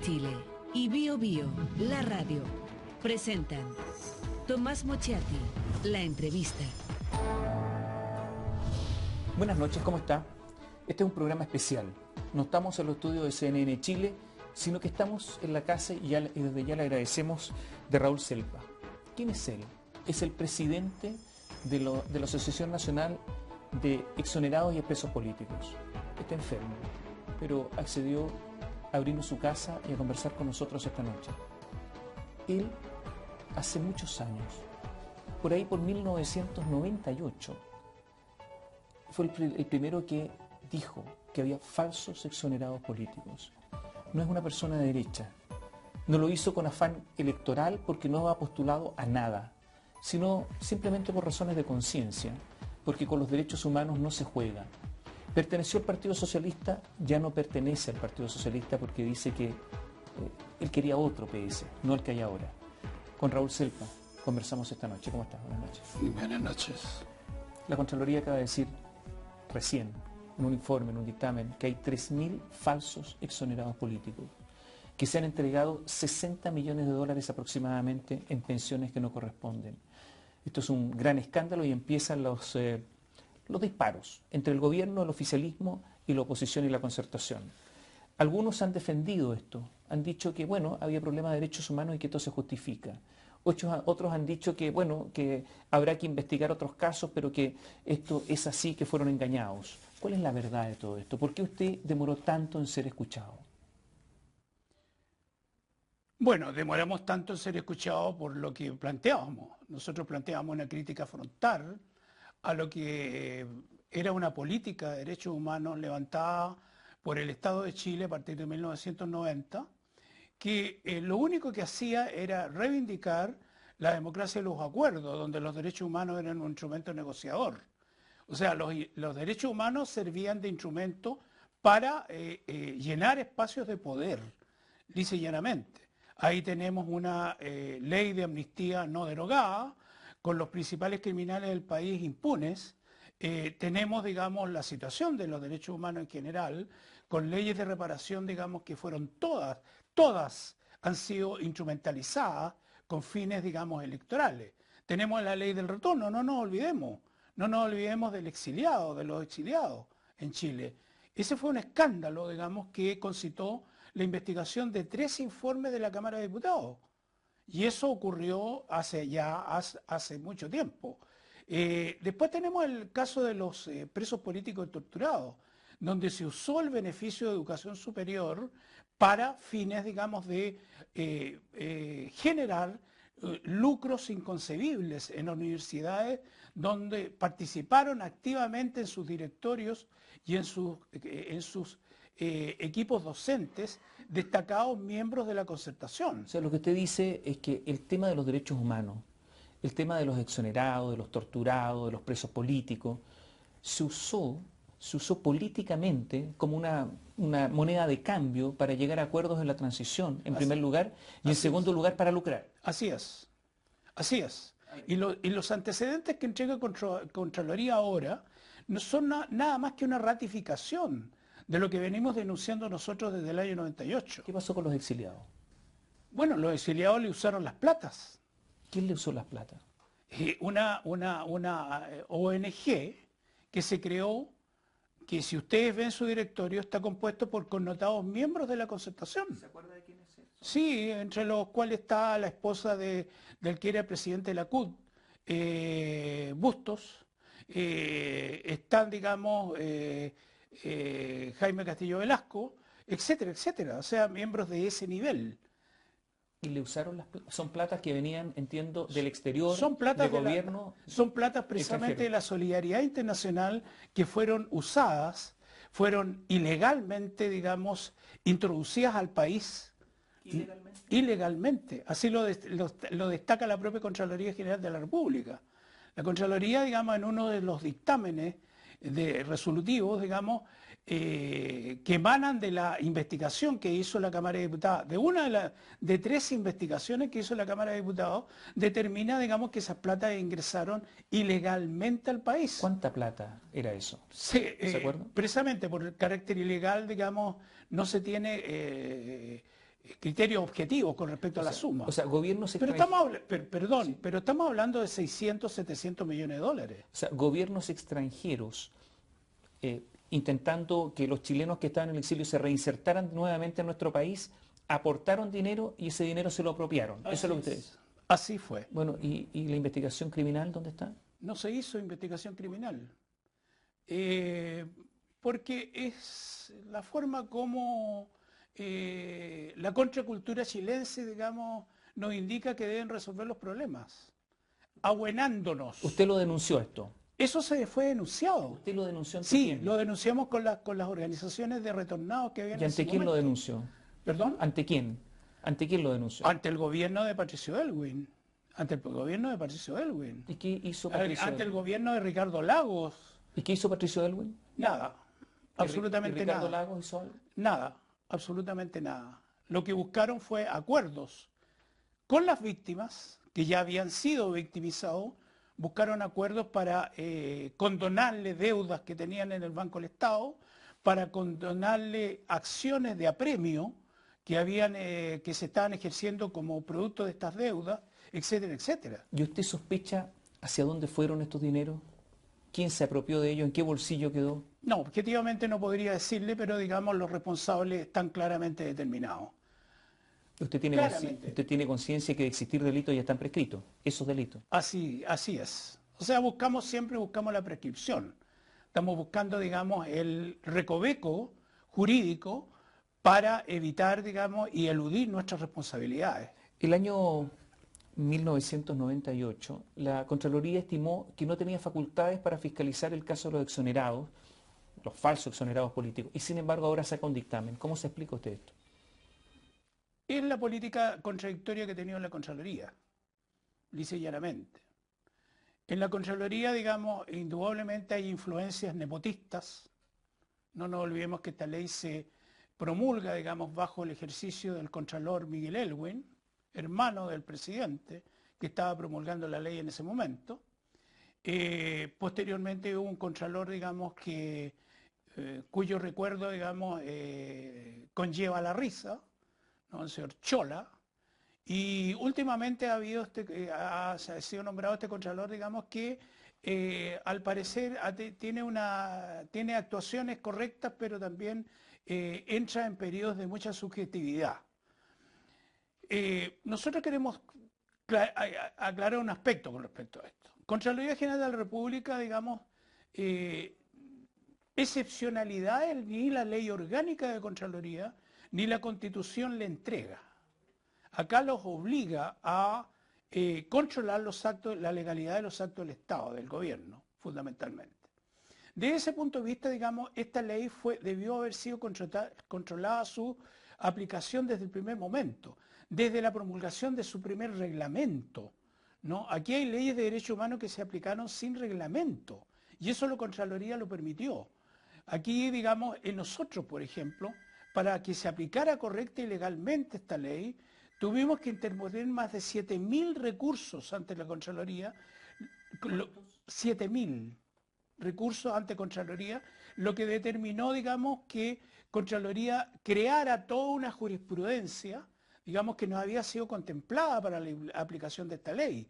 Chile y Bio Bio, la radio, presentan Tomás Mochiati, la entrevista. Buenas noches, ¿cómo está? Este es un programa especial. No estamos en los estudios de CNN Chile, sino que estamos en la casa y desde ya le agradecemos de Raúl Selpa. ¿Quién es él? Es el presidente de la Asociación Nacional de Exonerados y Presos Políticos. Está enfermo, pero accedió a abrirnos su casa y a conversar con nosotros esta noche. Él, hace muchos años, por ahí por 1998, fue el primero que dijo que había falsos exonerados políticos. No es una persona de derecha. No lo hizo con afán electoral porque no ha postulado a nada, sino simplemente por razones de conciencia, porque con los derechos humanos no se juega. Perteneció al Partido Socialista, ya no pertenece al Partido Socialista porque dice que él quería otro PS, no el que hay ahora. Con Raúl Selpa conversamos esta noche. ¿Cómo estás? Buenas noches. Buenas noches. La Contraloría acaba de decir recién, en un informe, en un dictamen, que hay 3.000 falsos exonerados políticos, que se han entregado 60 millones de dólares aproximadamente en pensiones que no corresponden. Esto es un gran escándalo y empiezan los disparos entre el gobierno, el oficialismo y la oposición y la concertación. Algunos han defendido esto, han dicho que bueno, había problemas de derechos humanos y que esto se justifica. Otros han dicho que bueno, que habrá que investigar otros casos, pero que esto es así, que fueron engañados. ¿Cuál es la verdad de todo esto? ¿Por qué usted demoró tanto en ser escuchado? Bueno, demoramos tanto en ser escuchados por lo que planteábamos. Nosotros planteábamos una crítica frontal a lo que era una política de derechos humanos levantada por el Estado de Chile a partir de 1990, que lo único que hacía era reivindicar la democracia y los acuerdos, donde los derechos humanos eran un instrumento negociador. O sea, los derechos humanos servían de instrumento para llenar espacios de poder, lisa y llanamente. Ahí tenemos una ley de amnistía no derogada, con los principales criminales del país impunes. Tenemos, digamos, la situación de los derechos humanos en general, con leyes de reparación, digamos, que fueron todas han sido instrumentalizadas con fines, digamos, electorales. Tenemos la ley del retorno, no nos olvidemos del exiliado, de los exiliados en Chile. Ese fue un escándalo, digamos, que concitó la investigación de 3 informes de la Cámara de Diputados. Y eso ocurrió hace mucho tiempo. Después tenemos el caso de los presos políticos torturados, donde se usó el beneficio de educación superior para fines, digamos, de generar lucros inconcebibles en universidades donde participaron activamente en sus directorios y en sus equipos docentes destacados miembros de la concertación. O sea, lo que usted dice es que el tema de los derechos humanos, el tema de los exonerados, de los torturados, de los presos políticos, se usó políticamente como una moneda de cambio para llegar a acuerdos en la transición, en primer lugar, y en segundo lugar para lucrar. Así es. Y los antecedentes que entrega Contraloría ahora no son nada más que una ratificación de lo que venimos denunciando nosotros desde el año 98. ¿Qué pasó con los exiliados? Bueno, los exiliados le usaron las platas. ¿Quién le usó las platas? Una ONG que se creó, que si ustedes ven su directorio está compuesto por connotados miembros de la concertación. ¿Se acuerda de quién es eso? Sí, entre los cuales está la esposa del que era presidente de la CUT, Bustos, están, digamos, Jaime Castillo Velasco, etcétera, etcétera. O sea, miembros de ese nivel. ¿Y le usaron son platas que venían, entiendo, del exterior, son platas del gobierno? Son platas precisamente de la solidaridad internacional que fueron usadas, fueron ilegalmente, digamos, introducidas al país. Ilegalmente. Así lo destaca la propia Contraloría General de la República. La Contraloría, digamos, en uno de los dictámenes resolutivos, digamos, que emanan de la investigación que hizo la Cámara de Diputados, de 3 investigaciones que hizo la Cámara de Diputados, determina, digamos, que esas platas ingresaron ilegalmente al país. ¿Cuánta plata era eso? Sí, ¿Se acuerdan? precisamente por el carácter ilegal, digamos, no se tiene criterios objetivos con respecto a la suma. O sea, gobiernos Pero extranjeros. pero estamos hablando de 600, 700 millones de dólares. O sea, gobiernos extranjeros intentando que los chilenos que estaban en el exilio se reinsertaran nuevamente en nuestro país, aportaron dinero y ese dinero se lo apropiaron. Eso es lo que ustedes. Así fue. Bueno, ¿y la investigación criminal dónde está? No se hizo investigación criminal. Porque es la forma como la contracultura chilense, digamos, nos indica que deben resolver los problemas, abuenándonos. ¿Usted lo denunció esto? Eso se fue denunciado. ¿Usted lo denunció ante Sí, quién? lo denunciamos con las organizaciones de retornados que habían ¿Y en ese ante quién lo momento. denunció? ¿Perdón? ¿Ante quién? ¿Ante quién lo denunció? Ante el gobierno de Patricio Elwin. Ante el gobierno de Patricio Elwin. ¿Y qué hizo Patricio Ante el Elwin? gobierno de Ricardo Lagos. ¿Y qué hizo Patricio Elwin? Nada. Absolutamente ¿Y Ricardo nada. Lagos hizo algo? Nada. Absolutamente nada. Lo que buscaron fue acuerdos con las víctimas, que ya habían sido victimizados, buscaron acuerdos para condonarle deudas que tenían en el Banco del Estado, para condonarle acciones de apremio que se estaban ejerciendo como producto de estas deudas, etcétera, etcétera. ¿Y usted sospecha hacia dónde fueron estos dineros? ¿Quién se apropió de ellos? ¿En qué bolsillo quedó? No, objetivamente no podría decirle, pero digamos los responsables están claramente determinados. Usted Claramente. tiene conciencia que de existir delitos ya están prescritos, esos delitos. Así es. O sea, siempre buscamos la prescripción. Estamos buscando, digamos, el recoveco jurídico para evitar, digamos, y eludir nuestras responsabilidades. El año 1998, la Contraloría estimó que no tenía facultades para fiscalizar el caso de los exonerados, los falsos exonerados políticos, y sin embargo ahora saca un dictamen. ¿Cómo se explica usted esto? Es la política contradictoria que ha tenido la Contraloría, lisa y llanamente. En la Contraloría, digamos, indudablemente hay influencias nepotistas. No nos olvidemos que esta ley se promulga, digamos, bajo el ejercicio del Contralor Miguel Elwin, hermano del presidente, que estaba promulgando la ley en ese momento. Posteriormente hubo un Contralor, digamos, cuyo recuerdo, digamos, conlleva la risa, ¿no? El señor Chola. Y últimamente ha sido nombrado este Contralor, digamos, que al parecer tiene actuaciones correctas, pero también entra en periodos de mucha subjetividad. Nosotros queremos aclarar un aspecto con respecto a esto. Contraloría General de la República, digamos, excepcionalidades ni la ley orgánica de Contraloría ni la Constitución le entrega. Acá los obliga a controlar los actos, la legalidad de los actos del Estado, del gobierno, fundamentalmente. Desde ese punto de vista, digamos, esta ley debió haber sido controlada su aplicación desde el primer momento, desde la promulgación de su primer reglamento, ¿no? Aquí hay leyes de derechos humanos que se aplicaron sin reglamento, y eso la Contraloría lo permitió. Aquí, digamos, en nosotros, por ejemplo, para que se aplicara correcta y legalmente esta ley, tuvimos que interponer más de 7.000 recursos ante la Contraloría. 7.000 recursos ante Contraloría, lo que determinó, digamos, que Contraloría creara toda una jurisprudencia, digamos, que no había sido contemplada para la aplicación de esta ley.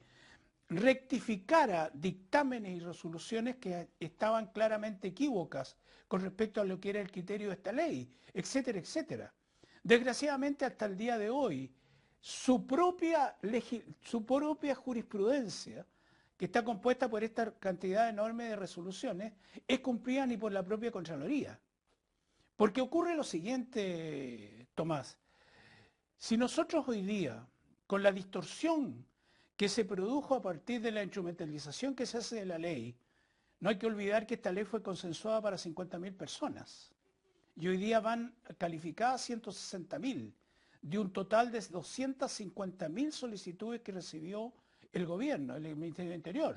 Rectificara dictámenes y resoluciones que estaban claramente equívocas con respecto a lo que era el criterio de esta ley, etcétera, etcétera. Desgraciadamente, hasta el día de hoy, su propia jurisprudencia, que está compuesta por esta cantidad enorme de resoluciones, es cumplida ni por la propia Contraloría. Porque ocurre lo siguiente, Tomás. Si nosotros hoy día, con la distorsión que se produjo a partir de la instrumentalización que se hace de la ley, no hay que olvidar que esta ley fue consensuada para 50.000 personas. Y hoy día van calificadas 160.000, de un total de 250.000 solicitudes que recibió el gobierno, el Ministerio del Interior.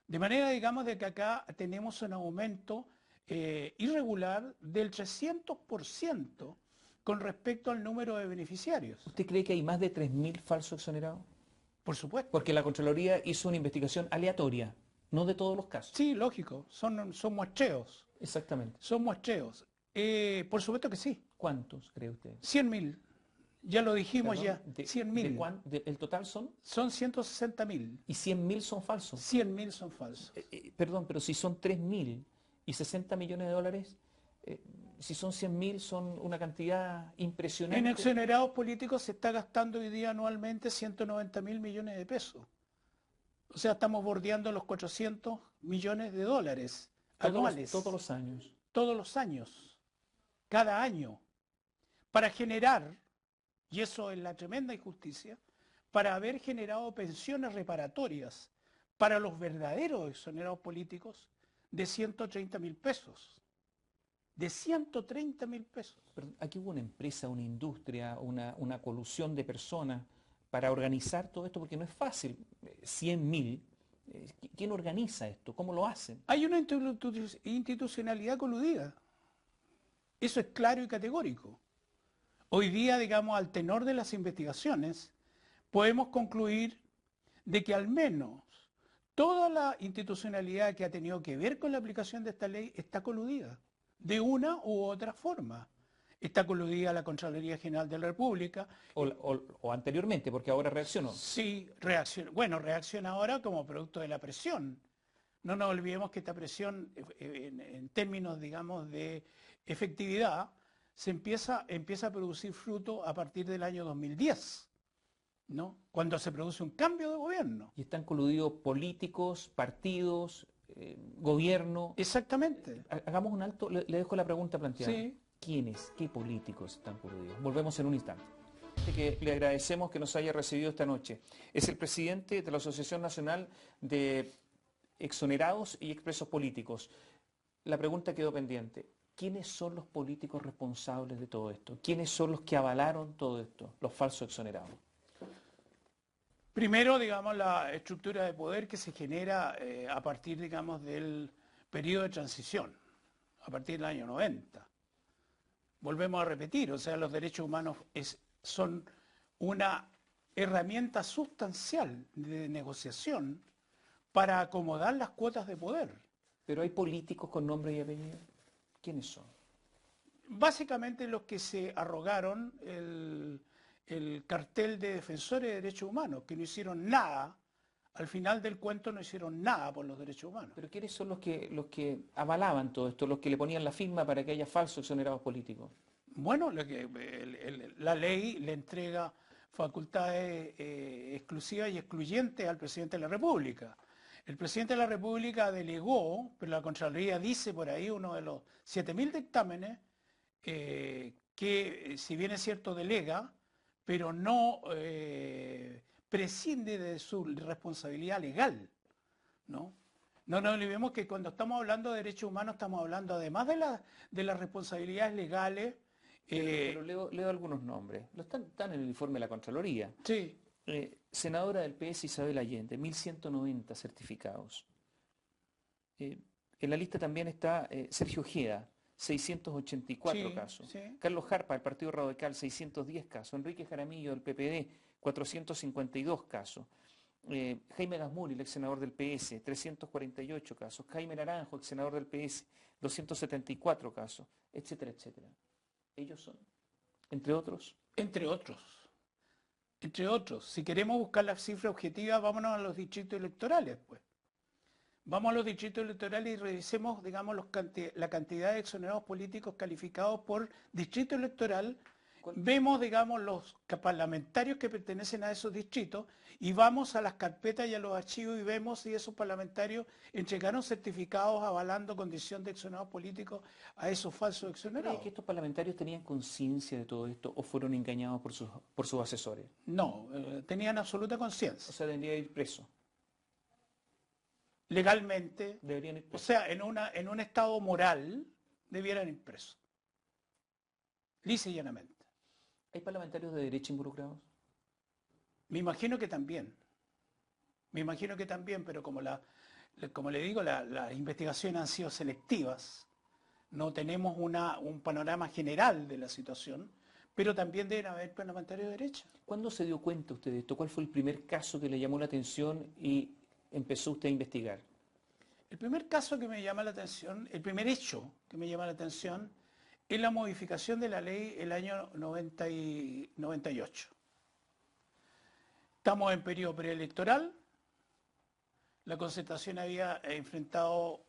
De manera, digamos, de que acá tenemos un aumento irregular del 300% con respecto al número de beneficiarios. ¿Usted cree que hay más de 3.000 falsos exonerados? Por supuesto. Porque la Contraloría hizo una investigación aleatoria, no de todos los casos. Sí, lógico, son muestreos. Exactamente. Son muestreos. Por supuesto que sí. ¿Cuántos cree usted? 100.000. Ya lo dijimos Perdón, ya, 100.000. ¿El total son? Son 160.000. ¿Y 100.000 son falsos? 100.000 son falsos. Perdón, pero si son 3.000 y 60 millones de dólares, si son 100.000 son una cantidad impresionante. En exonerados políticos se está gastando hoy día anualmente 190.000 millones de pesos. O sea, estamos bordeando los 400 millones de dólares anuales. Todos los años. Todos los años. Cada año. Para generar, y eso es la tremenda injusticia, para haber generado pensiones reparatorias para los verdaderos exonerados políticos de 130.000 pesos. De 130.000 pesos. Pero aquí hubo una empresa, una industria, una colusión de personas para organizar todo esto, porque no es fácil. 100.000, ¿quién organiza esto? ¿Cómo lo hacen? Hay una institucionalidad coludida. Eso es claro y categórico. Hoy día, digamos, al tenor de las investigaciones, podemos concluir de que al menos toda la institucionalidad que ha tenido que ver con la aplicación de esta ley está coludida, de una u otra forma. Está coludida la Contraloría General de la República. O anteriormente, porque ahora reaccionó. Sí, reacciona. Bueno, reacciona ahora como producto de la presión. No nos olvidemos que esta presión, en términos, digamos, de efectividad, empieza a producir fruto a partir del año 2010, ¿no? Cuando se produce un cambio de gobierno. Y están coludidos políticos, partidos, gobierno. Exactamente. Hagamos un alto, le dejo la pregunta planteada. Sí. ¿Quiénes, qué políticos están coludidos? Volvemos en un instante. Que le agradecemos que nos haya recibido esta noche. Es el presidente de la Asociación Nacional de Exonerados y Expresos Políticos. La pregunta quedó pendiente. ¿Quiénes son los políticos responsables de todo esto? ¿Quiénes son los que avalaron todo esto, los falsos exonerados? Primero, digamos, la estructura de poder que se genera a partir, digamos, del periodo de transición, a partir del año 90. Volvemos a repetir, o sea, los derechos humanos son una herramienta sustancial de negociación para acomodar las cuotas de poder. Pero hay políticos con nombre y apellido. ¿Quiénes son? Básicamente los que se arrogaron el cartel de defensores de derechos humanos, que no hicieron nada, al final del cuento no hicieron nada por los derechos humanos. ¿Pero quiénes son los que avalaban todo esto, los que le ponían la firma para que haya falsos exonerados políticos? Bueno, la ley le entrega facultades exclusivas y excluyentes al presidente de la República. El presidente de la República delegó, pero la Contraloría dice por ahí, uno de los 7.000 dictámenes, que si bien es cierto delega, pero no prescinde de su responsabilidad legal, ¿no? No nos olvidemos que cuando estamos hablando de derechos humanos estamos hablando además de las responsabilidades legales. Pero leo algunos nombres. Están en el informe de la Contraloría. Sí. Senadora del PS Isabel Allende, 1.190 certificados. En la lista también está Sergio Ojeda, 684 casos. Sí. Carlos Jarpa, del Partido Radical, 610 casos. Enrique Jaramillo, del PPD, 452 casos. Jaime Gazmuri, el ex senador del PS, 348 casos. Jaime Naranjo, ex senador del PS, 274 casos, etcétera, etcétera. Ellos son, entre otros. Entre otros. Entre otros. Si queremos buscar la cifra objetiva, vámonos a los distritos electorales, pues. Vamos a los distritos electorales y revisemos, digamos, la cantidad de exonerados políticos calificados por distrito electoral. Vemos, digamos, los parlamentarios que pertenecen a esos distritos y vamos a las carpetas y a los archivos y vemos si esos parlamentarios entregaron certificados avalando condición de exonerados políticos a esos falsos exonerados. ¿Cree que estos parlamentarios tenían conciencia de todo esto o fueron engañados por sus asesores? No, tenían absoluta conciencia. O sea, deberían ir presos. Legalmente, Deberían ir presos. o sea, en un estado moral, debieran ir presos. Lisa y llanamente. ¿Hay parlamentarios de derecha involucrados? Me imagino que también. Me imagino que también, pero como le digo, las investigaciones han sido selectivas. No tenemos un panorama general de la situación, pero también deben haber parlamentarios de derecha. ¿Cuándo se dio cuenta usted de esto? ¿Cuál fue el primer caso que le llamó la atención y empezó usted a investigar? El primer caso que me llama la atención, el primer hecho que me llama la atención en la modificación de la ley el año 98. Estamos en periodo preelectoral. La Concertación había enfrentado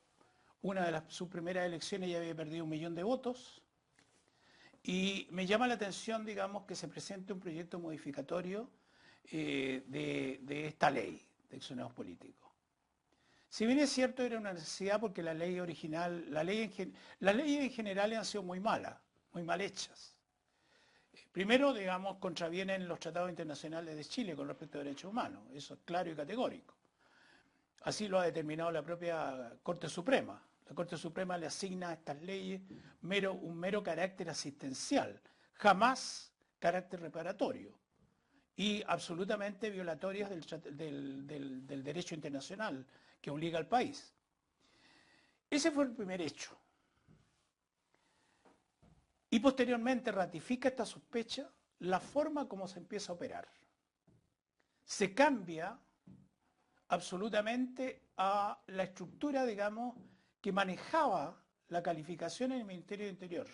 una de sus primeras elecciones y había perdido 1 millón de votos. Y me llama la atención, digamos, que se presente un proyecto modificatorio de esta ley de exonerados políticos. Si bien es cierto, era una necesidad porque la ley original, las leyes en general han sido muy malas, muy mal hechas. Primero, digamos, contravienen los tratados internacionales de Chile con respecto a derechos humanos, eso es claro y categórico. Así lo ha determinado la propia Corte Suprema. La Corte Suprema le asigna a estas leyes un mero carácter asistencial, jamás carácter reparatorio y absolutamente violatorias del derecho internacional que obliga al país. Ese fue el primer hecho. Y posteriormente ratifica esta sospecha la forma como se empieza a operar. Se cambia absolutamente a la estructura, digamos, que manejaba la calificación en el Ministerio de Interior.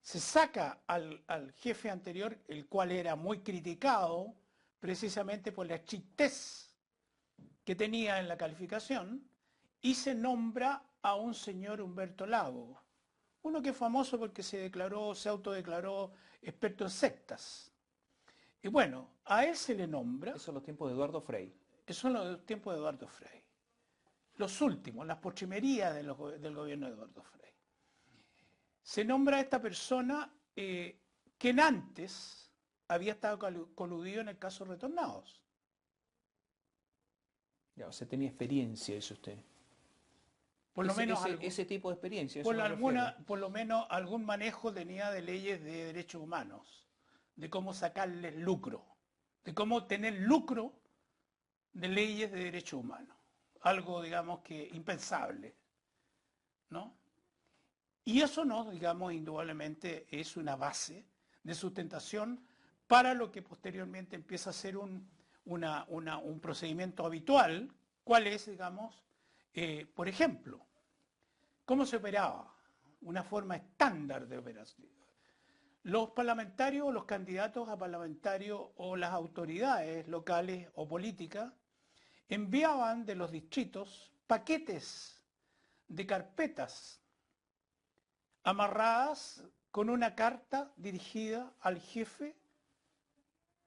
Se saca al jefe anterior, el cual era muy criticado precisamente por la estrictez que tenía en la calificación, y se nombra a un señor Humberto Lago, uno que es famoso porque se autodeclaró experto en sectas. Y bueno, a él se le nombra... Eso en los tiempos de Eduardo Frei. Eso son los tiempos de Eduardo Frei. Los últimos, las postrimerías del gobierno de Eduardo Frei. Se nombra a esta persona que antes había estado coludido en el caso Retornados. Ya, o sea, tenía experiencia, dice usted. Por lo menos ese tipo de experiencia. Por lo menos algún manejo tenía de leyes de derechos humanos, de cómo sacarles lucro, de cómo tener lucro de leyes de derechos humanos. Algo, digamos, que impensable, ¿no? Y eso no, digamos, indudablemente es una base de sustentación para lo que posteriormente empieza a ser un procedimiento habitual. ¿Cuál es, digamos, por ejemplo, cómo se operaba? Una forma estándar de operación. Los parlamentarios, los candidatos a parlamentarios o las autoridades locales o políticas enviaban de los distritos paquetes de carpetas amarradas con una carta dirigida al jefe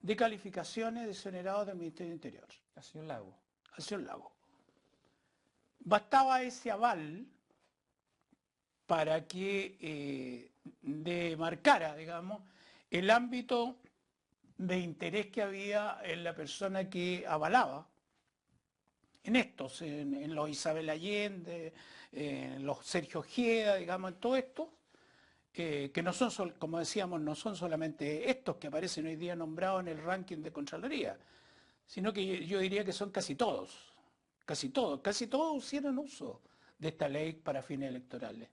de calificaciones de exonerados del Ministerio del Interior. Al señor Lago. Al señor Lago. Bastaba ese aval para que demarcara, digamos, el ámbito de interés que había en la persona que avalaba. En estos, en los Isabel Allende, en los Sergio Ojeda, digamos, en todo esto, que no son, como decíamos, no son solamente estos que aparecen hoy día nombrados en el ranking de Contraloría, sino que yo diría que son casi todos hicieron uso de esta ley para fines electorales.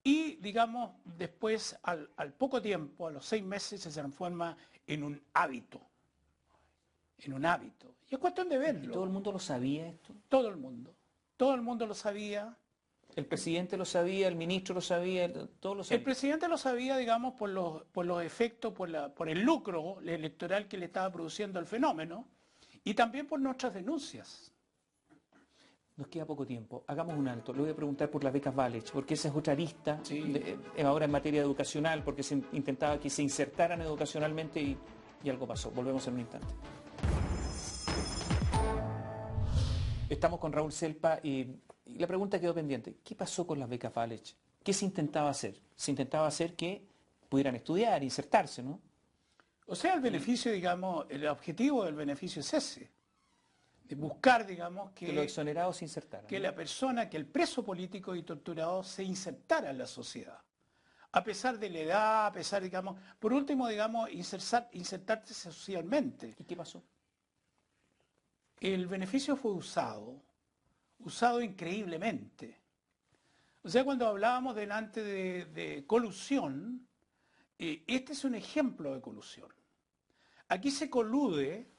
Y, digamos, después, al poco tiempo, a los 6 meses, se transforma en un hábito. Y es cuestión de verlo. ¿Y todo el mundo lo sabía esto? Todo el mundo lo sabía. El presidente lo sabía, el ministro lo sabía, todos lo sabían. El presidente lo sabía, digamos, por los efectos, por el lucro electoral que le estaba produciendo el fenómeno, y también por nuestras denuncias. Nos queda poco tiempo. Hagamos un alto. Le voy a preguntar por las becas Valech, porque esa es otra arista, Sí. ahora en materia educacional, porque se intentaba que se insertaran educacionalmente y algo pasó. Volvemos en un instante. Estamos con Raúl Selpa y la pregunta quedó pendiente. ¿Qué pasó con las becas Valech? ¿Qué se intentaba hacer? Se intentaba hacer que pudieran estudiar, insertarse, ¿no? O sea, el beneficio, digamos, el objetivo del beneficio es ese. De buscar, digamos, Que los exonerados se insertaran. que la persona, que el preso político y torturado se insertara en la sociedad. A pesar de la edad, a pesar, digamos, por último, digamos, insertarse socialmente. ¿Y qué pasó? El beneficio fue usado increíblemente. O sea, cuando hablábamos delante de colusión, este es un ejemplo de colusión. Aquí se colude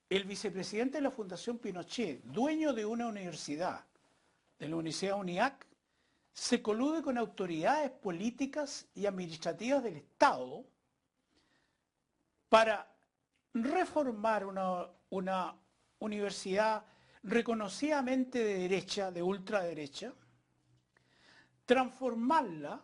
el vicepresidente de la Fundación Pinochet, dueño de una universidad, de la Universidad UNIAC, se colude con autoridades políticas y administrativas del Estado para reformar una universidad reconocidamente de derecha, de ultraderecha, transformarla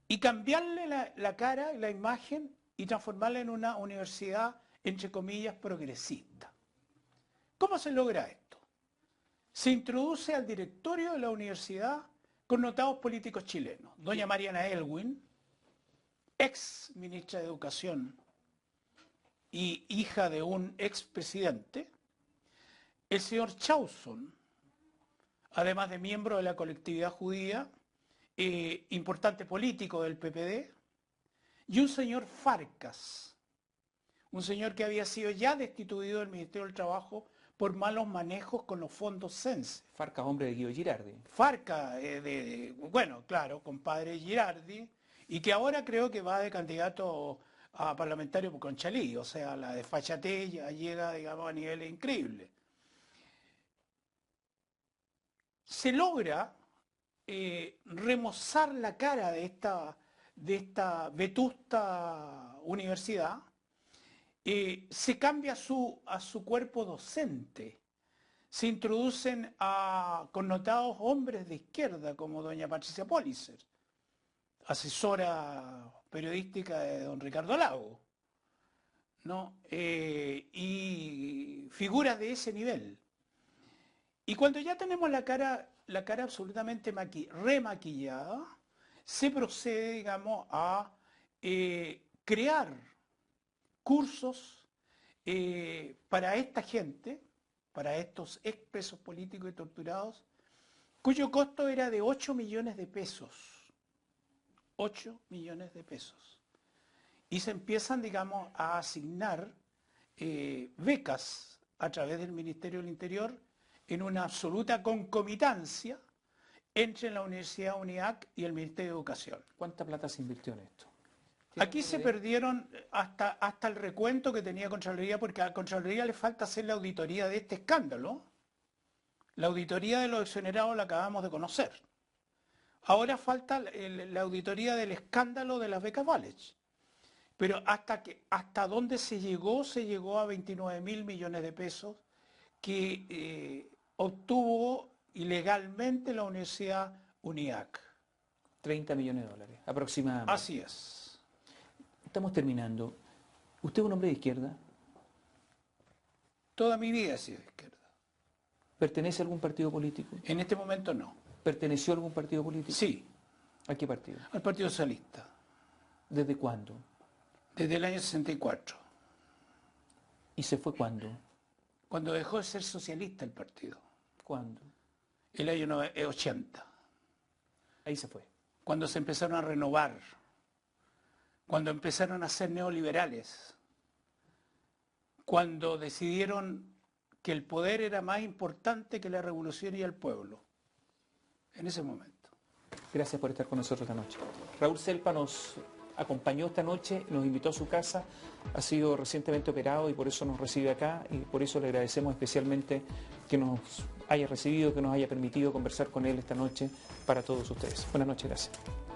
y cambiarle la cara y la imagen y transformarla en una universidad, entre comillas, progresista. ¿Cómo se logra esto? Se introduce al directorio de la universidad connotados políticos chilenos. Doña Mariana Elwin, ex ministra de Educación y hija de un expresidente, el señor Chausson, además de miembro de la colectividad judía, importante político del PPD, y un señor Farcas, un señor que había sido ya destituido del Ministerio del Trabajo por malos manejos con los fondos CENSE. Farcas, hombre de Guido Girardi. Farcas, bueno, claro, compadre de Girardi, y que ahora creo que va de candidato a parlamentario por Conchalí, o sea, la desfachatez ya llega, digamos, a niveles increíbles. Se logra remozar la cara de esta vetusta universidad, se cambia a su cuerpo docente, se introducen a connotados hombres de izquierda como doña Patricia Pólicer, asesora periodística de don Ricardo Lago, ¿no? Y figuras de ese nivel. Y cuando ya tenemos la cara absolutamente remaquillada, se procede, digamos, a crear cursos para esta gente, para estos expresos políticos y torturados, cuyo costo era de 8 millones de pesos. 8 millones de pesos. Y se empiezan, digamos, a asignar becas a través del Ministerio del Interior en una absoluta concomitancia entre la Universidad UNIAC y el Ministerio de Educación. ¿Cuánta plata se invirtió en esto? Aquí se perdieron hasta el recuento que tenía Contraloría, porque a Contraloría le falta hacer la auditoría de este escándalo. La auditoría de los exonerados la acabamos de conocer. Ahora falta la auditoría del escándalo de las becas Valech. Pero hasta dónde se llegó a 29.000 millones de pesos que obtuvo ilegalmente la Universidad UNIAC. 30 millones de dólares, aproximadamente. Así es. Estamos terminando. ¿Usted es un hombre de izquierda? Toda mi vida he sido de izquierda. ¿Pertenece a algún partido político? En este momento no. ¿Perteneció a algún partido político? Sí. ¿A qué partido? Al Partido Socialista. ¿Desde cuándo? Desde el año 64. ¿Y se fue cuándo? Cuando dejó de ser socialista el partido. ¿Cuándo? El año 80. Ahí se fue. Cuando se empezaron a renovar. Cuando empezaron a ser neoliberales. Cuando decidieron que el poder era más importante que la revolución y el pueblo. En ese momento. Gracias por estar con nosotros esta noche. Raúl Selpa nos acompañó esta noche, nos invitó a su casa, ha sido recientemente operado y por eso nos recibe acá y por eso le agradecemos especialmente que nos haya recibido, que nos haya permitido conversar con él esta noche para todos ustedes. Buenas noches, gracias.